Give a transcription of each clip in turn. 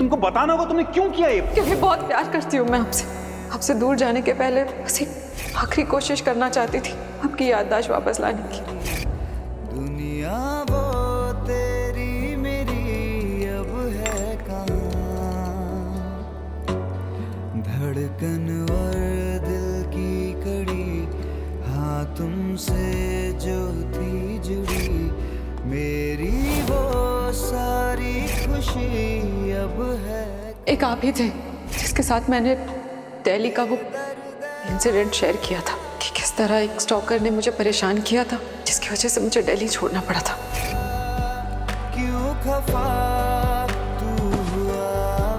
तुमको बताना होगा तुमने क्यों किया ये। क्योंकि बहुत प्यार करती हूँ मैं आपसे दूर जाने के पहले बस एक आखिरी कोशिश करना चाहती थी आपकी याददाश्त वापस लाने की। दुनिया वो तेरी मेरी अब है कहाँ, धड़कन और दिल की कड़ी, हाँ तुमसे जो थी जुड़ी मेरी वो सारी खुशी अब है। एक आप ही थे जिसके साथ मैंने दिल्ली का वो इंसिडेंट शेयर किया था कि किस तरह एक स्टॉकर ने मुझे परेशान किया था जिसकी वजह से मुझे दिल्ली छोड़ना पड़ा था। क्यों खफा तू हुआ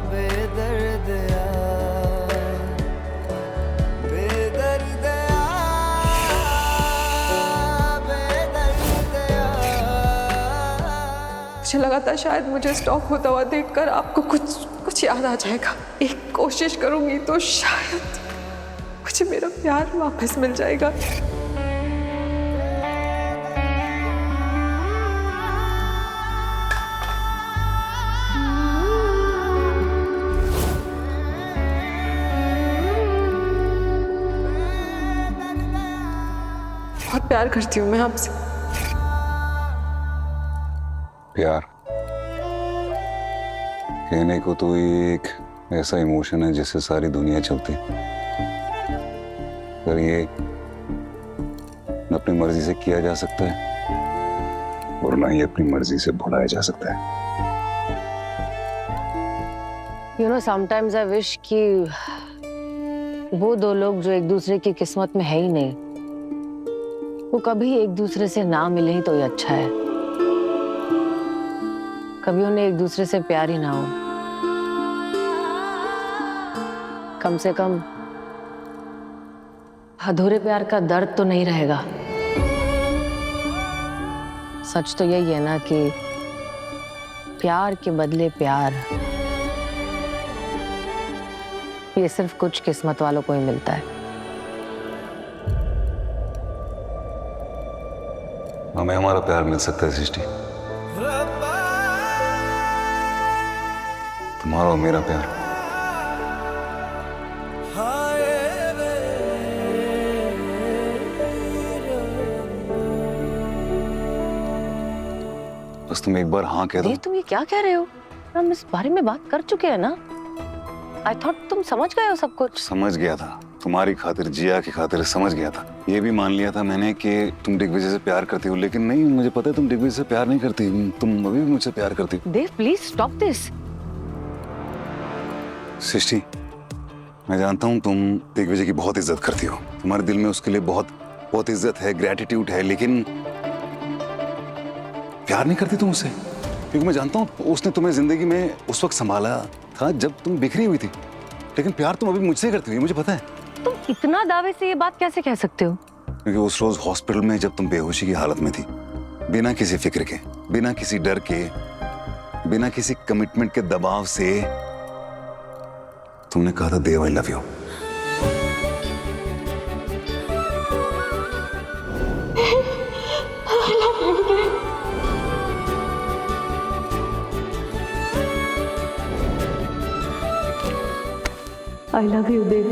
बेदर्द बेदर्द मुझे लगा था शायद मुझे स्टॉक होता हुआ देखकर आपको कुछ याद आ जाएगा। एक कोशिश करूंगी तो शायद मुझे मेरा प्यार वापस मिल जाएगा। बहुत प्यार करती हूँ मैं आपसे। प्यार कहने को तो ये एक ऐसा इमोशन है जिससे सारी दुनिया चलती, पर ये न अपनी मर्जी से किया जा सकता है और ना ही अपनी मर्जी से भुलाया जा सकता है। You know, sometimes I wish कि वो दो लोग जो एक दूसरे की किस्मत में है ही नहीं, वो कभी एक दूसरे से ना मिले ही तो ये अच्छा है। कभी उन्हें एक दूसरे से प्यार ही ना हो। कम से कम अधूरे प्यार का दर्द तो नहीं रहेगा। सच तो यही है ना कि प्यार के बदले प्यार ये सिर्फ कुछ किस्मत वालों को ही मिलता है। हमें हमारा प्यार मिल सकता है सृष्टि, तुम्हारा और मेरा प्यार। बस तुम एक बार हाँ कह दो। तुम ये क्या कह रहे हो? हम इस बारे में बात कर चुके हैं ना। आई थॉट तुम समझ गए हो सब कुछ। समझ गया था, तुम्हारी खातिर, जिया की खातिर समझ गया था। ये भी मान लिया था मैंने कि तुम दिग्विजय से प्यार करती हो, लेकिन नहीं, मुझे पता है तुम दिग्विजय से प्यार नहीं करती, तुम अभी भी मुझसे प्यार करती हो। देव प्लीज स्टॉप दिस। सृष्टि, मैं जानता हूँ तुम दिग्विजय की बहुत इज्जत करती हो, तुम्हारे दिल में उसके लिए बहुत इज्जत है, ग्रेटिट्यूड है, लेकिन प्यार नहीं करती तुम उससे। क्योंकि मैं जानता हूँ उसने तुम्हें जिंदगी में उस वक्त संभाला था जब तुम बिखरी हुई थी, लेकिन प्यार तुम अभी मुझसे करती हो, मुझे पता है। तुम इतना दावे से ये बात कैसे कह सकते हो? क्योंकि उस रोज हॉस्पिटल में जब तुम बेहोशी की हालत में थी, बिना किसी फिक्र के, बिना किसी डर के, बिना किसी कमिटमेंट के दबाव से तुमने कहा था Dev I love you. I love you, Dev.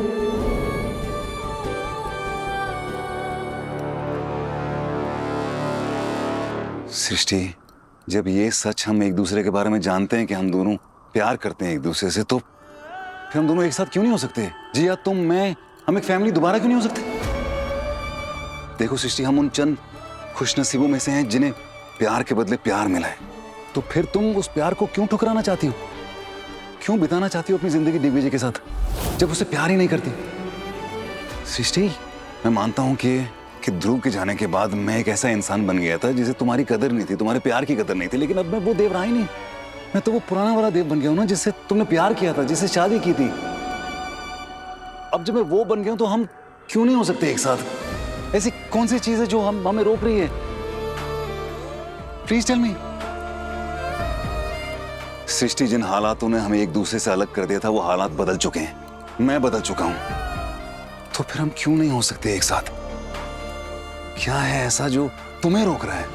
Srishti, जब ये सच हम एक दूसरे के बारे में जानते हैं कि हम दोनों प्यार करते हैं एक दूसरे से, तो फिर हम दोनों एक साथ क्यों नहीं हो सकते? जी या तुम, मैं, हम एक फैमिली दोबारा क्यों नहीं हो सकते? देखो सृष्टि, हम उन चंद खुशनसीबों में से हैं जिन्हें प्यार के बदले प्यार मिला है। तो फिर तुम उस प्यार को क्यों ठुकराना चाहती हो? क्यों बिताना चाहती हो अपनी जिंदगी दिग्विजय के साथ जब उसे प्यार ही नहीं करती? सृष्टि, मैं मानता हूं कि ध्रुव के जाने के बाद मैं एक ऐसा इंसान बन गया था जिसे तुम्हारी कदर नहीं थी, तुम्हारे प्यार की कदर नहीं थी, लेकिन अब मैं वो देव रहा ही नहीं। मैं तो वो पुराना वाला देव बन गया हूं ना, जिससे तुमने प्यार किया था, जिससे शादी की थी। अब जब मैं वो बन गया हूं तो हम क्यों नहीं हो सकते एक साथ? ऐसी कौन सी चीज है जो हमें रोक रही है? Please tell me. सृष्टि, जिन हालातों ने हमें एक दूसरे से अलग कर दिया था वो हालात बदल चुके हैं, मैं बदल चुका हूं, तो फिर हम क्यों नहीं हो सकते एक साथ? क्या है ऐसा जो तुम्हें रोक रहा है?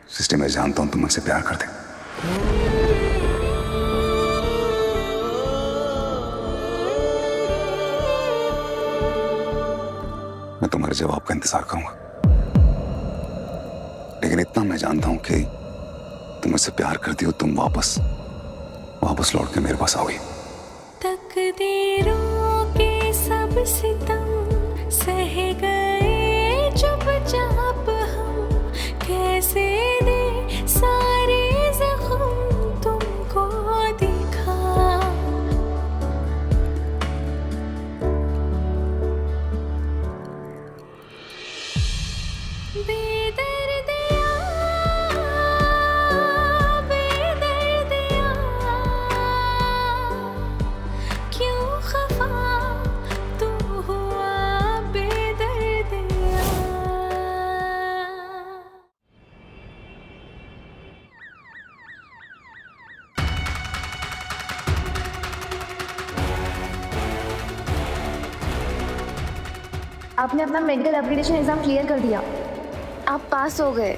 सृष्टि, मैं जानता हूं तुम मुझसे प्यार करते हो, तुम्हारे जवाब का इंतजार करूंगा, लेकिन इतना मैं जानता हूं कि तुम मुझसे प्यार करती हो, तुम वापस लौट के मेरे पास आओगी। तकदीरों के सब सितम सह गए चुपचाप हम, कैसे दे सारे जख्म तुमको दिखा। बेदर्दिया बेदर्दिया क्यों खफा तू हुआ बेदर्दिया। आपने अपना मेडिकल एप्लीकेशन एग्जाम क्लियर कर दिया, आप पास हो गए।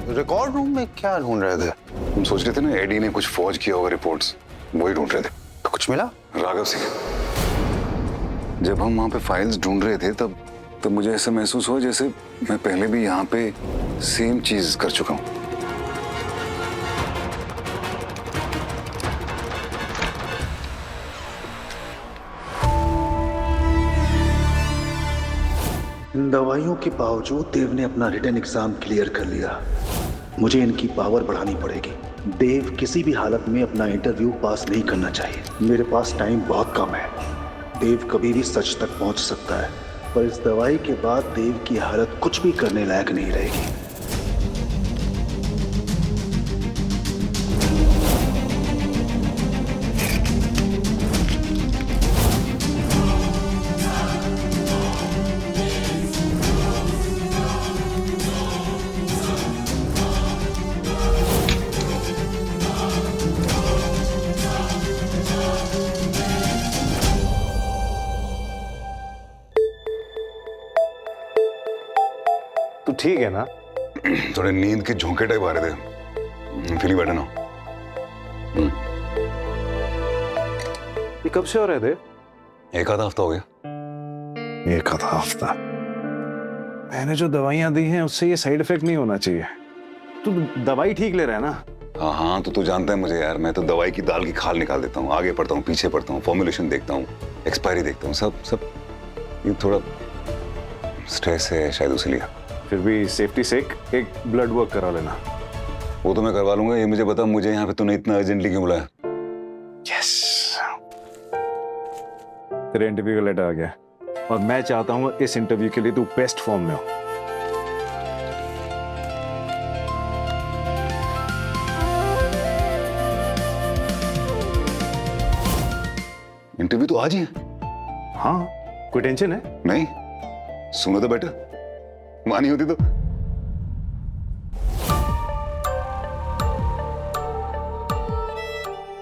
रिकॉर्ड रूम में क्या ढूंढ रहे थे? हम सोच रहे थे ना एडी ने कुछ फौज किया होगा, रिपोर्ट्स वही ढूंढ रहे थे। तो कुछ मिला? राघव सिंह, जब हम वहां पे फाइल्स ढूंढ रहे थे तब मुझे ऐसा महसूस हुआ जैसे मैं पहले भी यहाँ पे सेम चीज कर चुका हूँ। इन दवाइयों के बावजूद देव ने अपना रिटन एग्जाम क्लियर कर लिया। मुझे इनकी पावर बढ़ानी पड़ेगी। देव किसी भी हालत में अपना इंटरव्यू पास नहीं करना चाहिए। मेरे पास टाइम बहुत कम है। देव कभी भी सच तक पहुंच सकता है, पर इस दवाई के बाद देव की हालत कुछ भी करने लायक नहीं रहेगी। तू ठीक है ना? थोड़े नींद के झोंके टाइप आ रहे थे। फीलिंग बेटर ना? ये कब से हो रहे थे? एक आधा हफ्ता हो गया। एक आधा हफ्ता? मैंने जो दवाइयां दी हैं उससे ये साइड इफेक्ट नहीं होना चाहिए। तू दवाई ठीक ले रहा है ना? हाँ, तो जानता है मुझे यार, मैं तो दवाई की दाल की खाल निकाल देता हूँ। आगे पढ़ता हूँ, पीछे पढ़ता हूँ, फॉर्मुलेशन देखता हूँ, एक्सपायरी देखता हूँ, सब ये थोड़ा स्ट्रेस है शायद इसलिए। फिर भी सेफ्टी सेक एक ब्लड वर्क करा लेना। वो तो मैं करवा लूंगा। ये मुझे बता, मुझे यहाँ पे तूने इतना अर्जेंटली क्यों बुलाया? यस, तेरे इंटरव्यू का लेटर आ गया और मैं चाहता हूँ इस इंटरव्यू के लिए तू बेस्ट फॉर्म में हो। इंटरव्यू तो आज ही है। हाँ, कोई टेंशन है? नहीं, सुनो तो बेटा, मानी होती तो।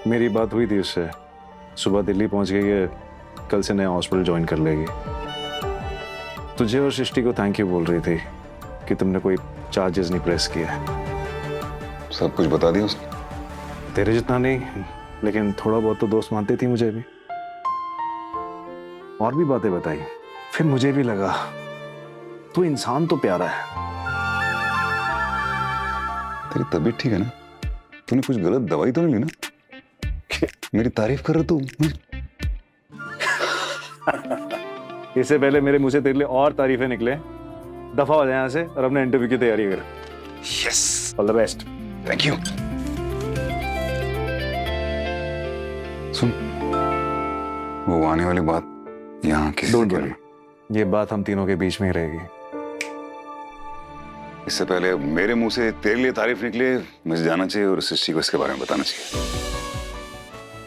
मेरी बात हुई थी उससे, सुबह दिल्ली पहुंच गई है, कल से नया हॉस्पिटल ज्वाइन कर लेगी। तुझे और सृष्टि को थैंक यू बोल रही थी कि तुमने कोई चार्जेस नहीं प्रेस किए। सब कुछ बता दिया उसने? तेरे जितना नहीं, लेकिन थोड़ा बहुत तो दोस्त मानती थी मुझे भी। और भी बातें बताई, फिर मुझे भी लगा तू इंसान तो प्यारा है। तेरी तबीयत ठीक है ना? तूने कुछ गलत दवाई तो नहीं ली ना? मेरी तारीफ कर रहे तू? इससे पहले मेरे मुंह से तेरे लिए और तारीफें निकले। दफा हो जाए यहाँ से और अपने इंटरव्यू की तैयारी कर। Yes, all the best. Thank you. सुन, वो आने वाली बात यहाँ किसी से डोंट क्या वरी, ली? ये बात हम तीनों के बीच में ही रहेगी। इससे पहले मेरे मुंह से तेरे लिए तारीफ निकले, मुझे जाना चाहिए और सृष्टि को इसके बारे में बताना चाहिए।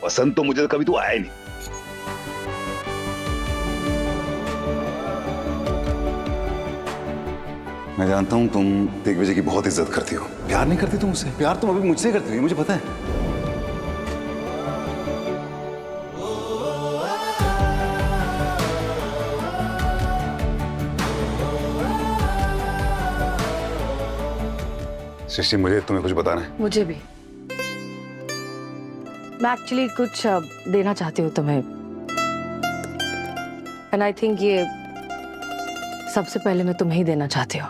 पसंद तो मुझे कभी तू आया ही नहीं। मैं जानता हूं तुम दिग्विजय की बहुत इज्जत करती हो। प्यार नहीं करती तुम उससे? प्यार तुम अभी मुझसे करती हो, मुझे पता है। सृष्टि, मुझे तुम्हें कुछ बताना है। मुझे भी। मैं एक्चुअली कुछ देना चाहती हूँ तुम्हें, एंड आई थिंक ये सबसे पहले मैं तुम्हें ही देना चाहती हूँ।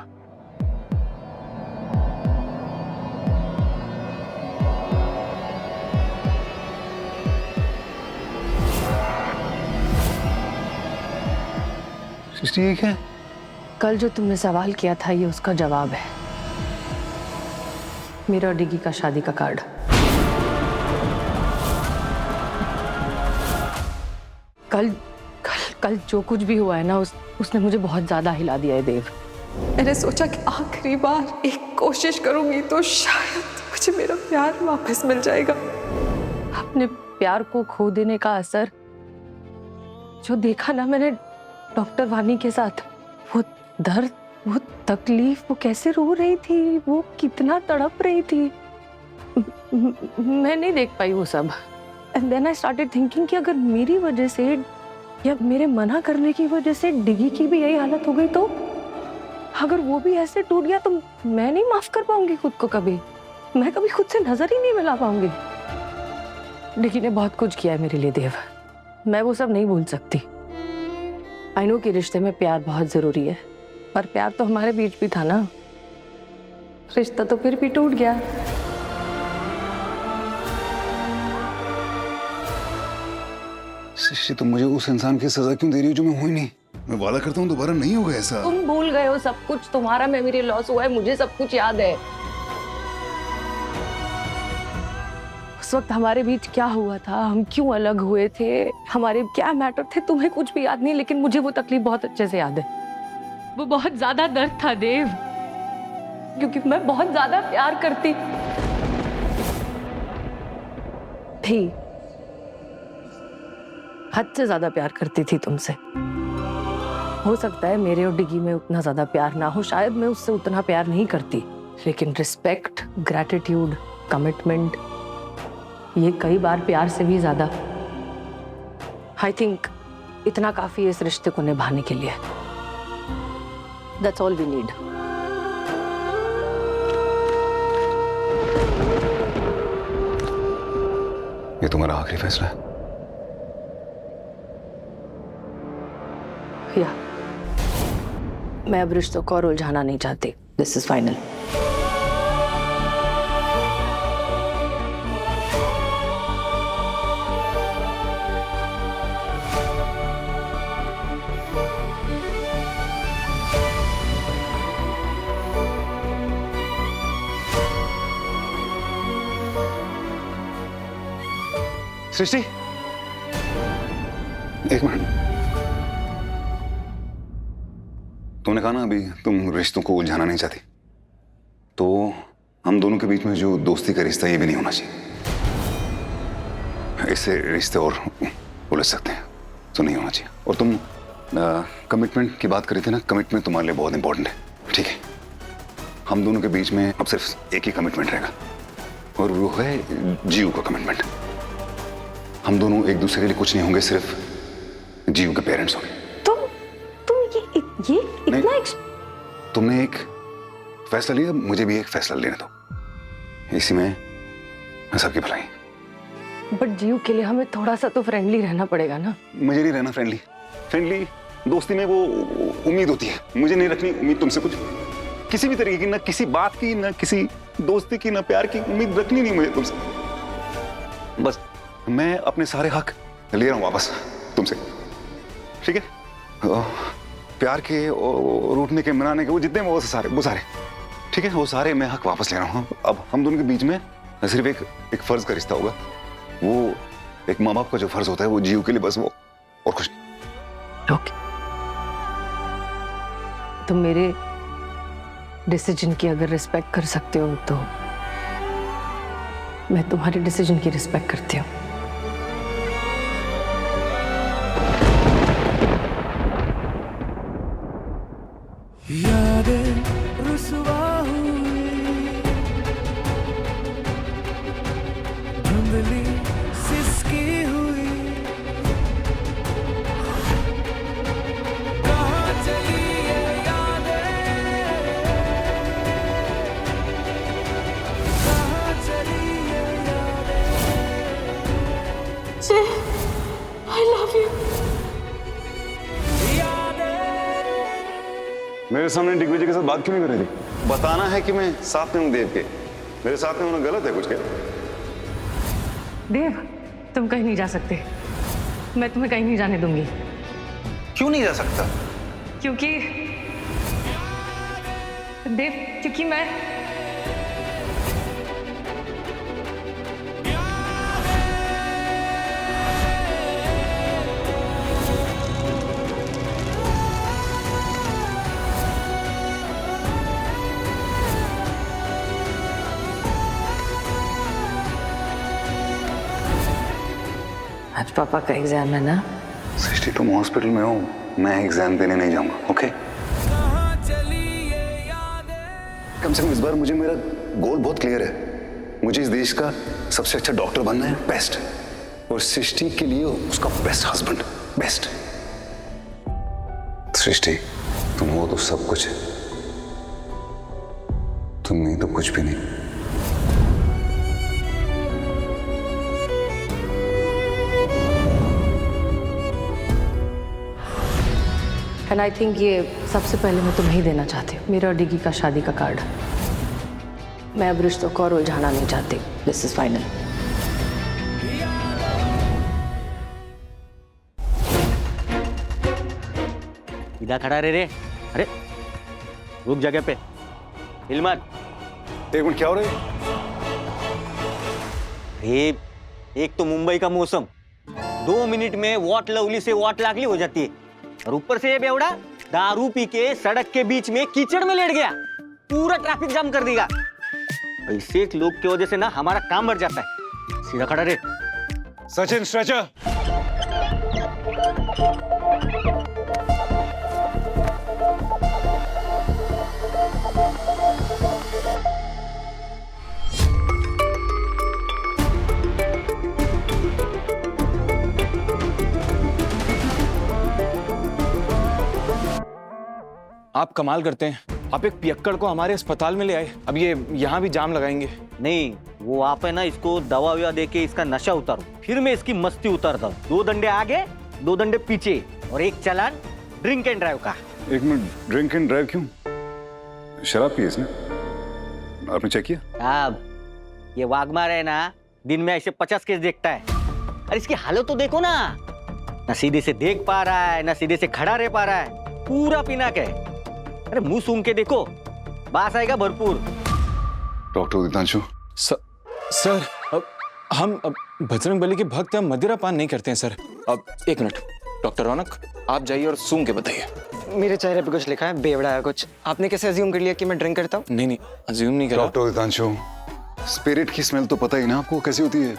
सृष्टि ये क्या है? कल जो तुमने सवाल किया था ये उसका जवाब है। मेरा और डिगी का शादी का कार्ड। कल कल कल जो कुछ भी हुआ है ना, उसने मुझे बहुत ज्यादा हिला दिया है देव। मैंने सोचा कि आखिरी बार एक कोशिश करूंगी तो शायद मुझे मेरा प्यार वापस मिल जाएगा। अपने प्यार को खो देने का असर जो देखा ना मैंने डॉक्टर वानी के साथ, वो दर्द, वो तकलीफ, वो कैसे रो रही थी, वो कितना तड़प रही थी, मैं नहीं देख पाई वो सब। And then I started thinking कि अगर मेरी वजह से या मेरे मना करने की वजह से डिगी की भी यही हालत हो गई तो अगर वो भी ऐसे टूट गया तो मैं नहीं माफ कर पाऊंगी खुद को कभी। मैं कभी खुद से नजर ही नहीं मिला पाऊंगी। डिगी ने बहुत कुछ किया है मेरे लिए देव, मैं वो सब नहीं भूल सकती। आई नो कि रिश्ते में प्यार बहुत जरूरी है, पर प्यार तो हमारे बीच भी था ना, रिश्ता तो फिर भी टूट गया। सृष्टि तुम मुझे उस इंसान की सजा क्यों दे रही हो जो मैं हुई नहीं? मैं वादा करता हूँ दोबारा नहीं होगा ऐसा। तुम भूल गए हो सब कुछ, तुम्हारा मेमोरी लॉस हुआ है, मुझे सब कुछ याद है। उस वक्त हमारे बीच क्या हुआ था, हम क्यों अलग हुए थे, हमारे क्या मैटर थे, तुम्हें कुछ भी याद नहीं, लेकिन मुझे वो तकलीफ बहुत अच्छे से याद है। वो बहुत ज्यादा दर्द था देव, क्योंकि मैं बहुत ज्यादा प्यार करती थी, हद से ज्यादा प्यार करती थी तुमसे। हो सकता है मेरे और डिगी में उतना ज्यादा प्यार ना हो, शायद मैं उससे उतना प्यार नहीं करती, लेकिन रिस्पेक्ट, ग्रैटिट्यूड, कमिटमेंट, ये कई बार प्यार से भी ज्यादा। आई थिंक इतना काफी है इस रिश्ते को निभाने के लिए। That's all we need. ये तुम्हारा आखिरी फैसला है? या मैं अब रिश्तों को और उलझाना नहीं चाहती। This is final. सृष्टि एक मिनट, तुमने कहा ना अभी तुम रिश्तों को उलझाना नहीं चाहती, तो हम दोनों के बीच में जो दोस्ती का रिश्ता ये भी नहीं होना चाहिए। इससे रिश्ते और उलझ सकते हैं, तो नहीं होना चाहिए। और तुम कमिटमेंट की बात करी थी ना, कमिटमेंट तुम्हारे लिए बहुत इंपॉर्टेंट है, ठीक है? हम दोनों के बीच में अब सिर्फ एक ही कमिटमेंट रहेगा और वो है जीव का कमिटमेंट। हम दोनों एक दूसरे के लिए कुछ नहीं होंगे, सिर्फ जीव के पेरेंट्स होंगे। तुम ये इतना तुमने एक फैसला लिया, मुझे भी एक फैसला लेने दो, इसी में सबकी भलाई। बट जीव के लिए हमें थोड़ा सा तो फ्रेंडली रहना पड़ेगा ना। मुझे नहीं रहना फ्रेंडली। फ्रेंडली दोस्ती में वो उम्मीद होती है, मुझे नहीं रखनी उम्मीद तुमसे कुछ, किसी भी तरीके की, ना किसी बात की, ना किसी दोस्ती की, ना प्यार की उम्मीद रखनी नहीं मुझे तुमसे। बस मैं अपने सारे हक ले रहा हूं वापस तुमसे, ठीक है? प्यार के और रूठने के, मनाने के, वो जितने वो सारे, ठीक है? वो सारे मैं हक वापस ले रहा हूं। अब हम दोनों के बीच में सिर्फ एक फर्ज का रिश्ता होगा, वो एक माँ बाप का जो फर्ज होता है वो जीव के लिए, बस वो, और कुछ नहीं। ओके, तुम मेरे डिसीजन की अगर रिस्पेक्ट कर सकते हो तो मैं तुम्हारे डिसीजन की रिस्पेक्ट करती हूँ। यादें रुसवा हुई, धुंधली सिसकी हुई, कहाँ चली ये यादें, कहाँ चली ये यादें। मेरे सामने दिग्विजय के साथ बात क्यों नहीं कर रही थी? बताना है कि मैं साथ में हूँ देव के। मेरे साथ में होना गलत है कुछ क्या? देव, तुम कहीं नहीं जा सकते। मैं तुम्हें कहीं नहीं जाने दूंगी। क्यों नहीं जा सकता? क्योंकि देव, क्योंकि मैं आज पापा का एग्जाम है ना? सृष्टि तुम हॉस्पिटल में हो, मैं एग्जाम देने नहीं जाऊंगा, ओके? कम से कम इस बार मुझे मेरा गोल बहुत क्लियर है। मुझे इस देश का सबसे अच्छा डॉक्टर बनना है, बेस्ट, और सृष्टि के लिए उसका बेस्ट हस्बैंड, बेस्ट। सृष्टि तुम हो तो सब कुछ है, तुम नहीं तो कुछ भी नहीं। एंड आई थिंक ये सबसे पहले मैं तुम्हें ही देना चाहती हूँ, मेरा और डिगी का शादी का कार्ड। मैं अब रिश्तों को और उलझाना नहीं चाहती। This is final. इधर खड़ा रहे रे। अरे रुक जगह पे, हिल मत। एक मिनट, क्या हो रहा है? अरे एक तो मुंबई का मौसम, 2 मिनट में वॉट लवली से वॉट लागली हो जाती है, और ऊपर से ये बेवड़ा दारू पी के सड़क के बीच में कीचड़ में लेट गया, पूरा ट्रैफिक जाम कर देगा। ऐसे लोग की वजह से ना हमारा काम बढ़ जाता है। सीधा खड़ा रे। सचिन स्ट्रेचर। आप कमाल करते हैं। आप एक पियक्कड़ को हमारे अस्पताल में ले आए, अब ये यहाँ भी जाम लगाएंगे। नहीं, वो आप है ना इसको दवा ववा दे के इसका नशा उतारो, फिर मैं इसकी मस्ती उतारता हूँ। 2 डंडे आगे, 2 डंडे पीछे, और 1 चालान ड्रिंक एंड ड्राइव का। एक मिनट, ड्रिंक एंड ड्राइव क्यों? शराब पी इसने? आपने चेक किया? अब ये वाघमार है ना, दिन में ऐसे 50 केस देखता है। अरे इसकी हालत तो देखो ना, ना सीधे से देख पा रहा है, ना सीधे से खड़ा रह पा रहा है, पूरा पीना के। अरे मुंह सूंघ के देखो, बास आएगा भरपूर। डॉक्टर उदितांशु। सर हम बजरंग बली के भक्त, हम मदिरा पान नहीं करते हैं सर। अब 1 मिनट, डॉक्टर रौनक आप जाइए और सूंघ के बताइए। मेरे चेहरे पे कुछ लिखा है, बेवड़ा है कुछ। आपने कैसे अज्यूम कर लिया कि मैं ड्रिंक करता हूँ? नहीं, अज्यूम नहीं करा। डॉक्टर उदितांशु, स्पिरिट की स्मेल तो पता ही ना आपको कैसी होती है?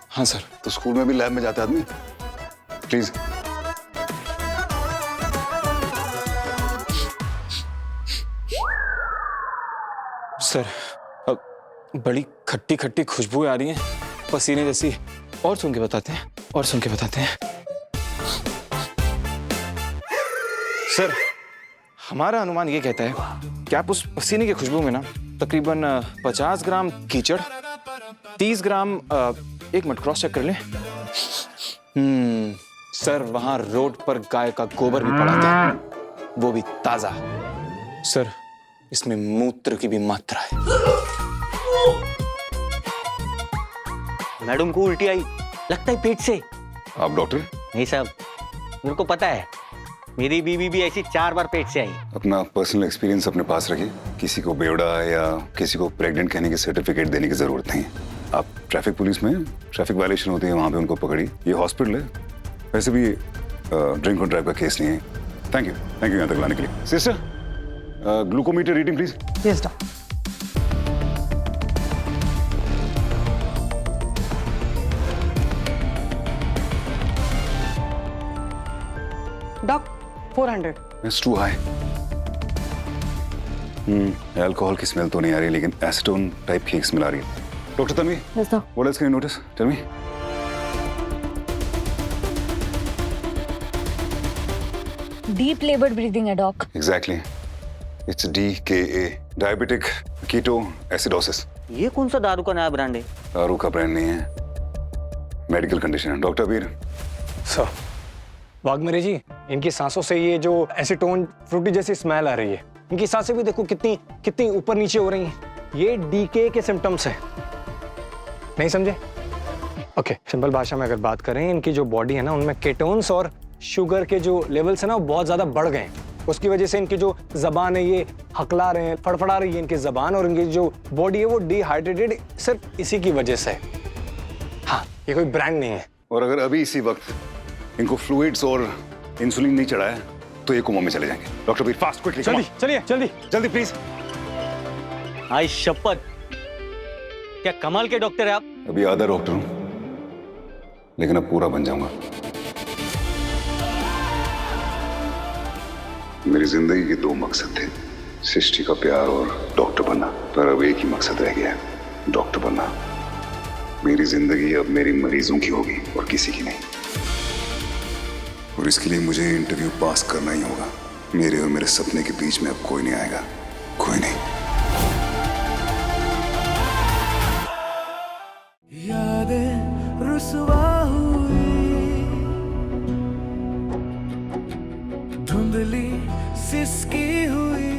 हाँ सर। तो स्कूल में भी लैब में जाता है आदमी। प्लीज। सर अब बड़ी खट्टी खट्टी खुशबू आ रही है, पसीने जैसी। और सुन के बताते हैं, और सुन के बताते हैं। सर हमारा अनुमान ये कहता है कि आप उस पसीने की खुशबू में ना तकरीबन 50 ग्राम कीचड़, 30 ग्राम 1 मिनट क्रॉस चेक कर लें। सर वहां रोड पर गाय का गोबर भी पड़ा था, वो भी ताजा। सर इसमें मूत्र की भी मात्रा है। मैडम को उल्टी आई, लगता है पेट से। आप डॉक्टर? नहीं साहब, मेरे को पता है, मेरी बीवी भी ऐसी 4 बार पेट से आई। अपना पर्सनल एक्सपीरियंस अपने पास रखिए, किसी को बेवड़ा या किसी को प्रेग्नेंट कहने की सर्टिफिकेट देने की जरूरत नहीं है। आप ट्रैफिक पुलिस में ट्रैफिक वायलेशन होती है, वहां पे उनको पकड़िए। ये हॉस्पिटल है, वैसे भी ड्रिंक और ड्राइव का केस नहीं है। थैंक यू यहाँ तक लाने के लिए। Sister, glucometer reading please. Yes doctor. Doc 400। It's too high. Alcohol की स्मेल तो नहीं आ रही, लेकिन एसीटोन टाइप की स्मेल आ रही है। Doctor Tanvi, yes doctor. What else can you notice? Tell me. Deep laboured breathing है doc. Exactly, it's DKA, diabetic keto acidosis. ये कौन सा दारू का नया ब्रांड है? दारू का ब्रांड नहीं है, मेडिकल कंडीशन है। डॉक्टर वीर। सर वाघमेरे जी, इनकी सांसों से ये जो एसीटोन फ्रूटी जैसी स्मेल आ रही है, इनकी सांसें भी देखो कितनी कितनी ऊपर नीचे हो रही हैं। ये डीके के सिम्टम्स हैं। नहीं समझे? ओके, सिंपल भाषा में अगर बात करें, इनकी जो बॉडी है ना, उनमें केटोन्स और शुगर के जो लेवल्स है ना, वो बहुत ज्यादा बढ़ गए हैं। उसकी वजह से इनकी जो जबान है ये हकला रहे हैं, फड़फड़ा रही है इनकी जबान, और इनकी जो बॉडी है वो डिहाइड्रेटेड सिर्फ इसी की वजह से। हाँ, ये कोई ब्रांड नहीं है। और अगर अभी इसी वक्त इनको फ्लूइड्स और इंसुलिन नहीं चढ़ाया तो ये कोमा में चले जाएंगे। डॉक्टर वीर, फास्ट, क्विकली, जल्दी चलिए, जल्दी जल्दी प्लीज। आई शपथ, क्या कमाल के डॉक्टर है आप। अभी आधा डॉक्टर हूं, लेकिन अब पूरा बन जाऊंगा। मेरी जिंदगी के दो मकसद थे, सृष्टि का प्यार और डॉक्टर बनना, पर अब एक ही मकसद रह गया है, डॉक्टर बनना। मेरी जिंदगी अब मेरी मरीजों की होगी और किसी की नहीं, और इसके लिए मुझे इंटरव्यू पास करना ही होगा। मेरे और मेरे सपने के बीच में अब कोई नहीं आएगा, कोई नहीं। यादें रुसवा हुई, धुंधली सिसकी हुई,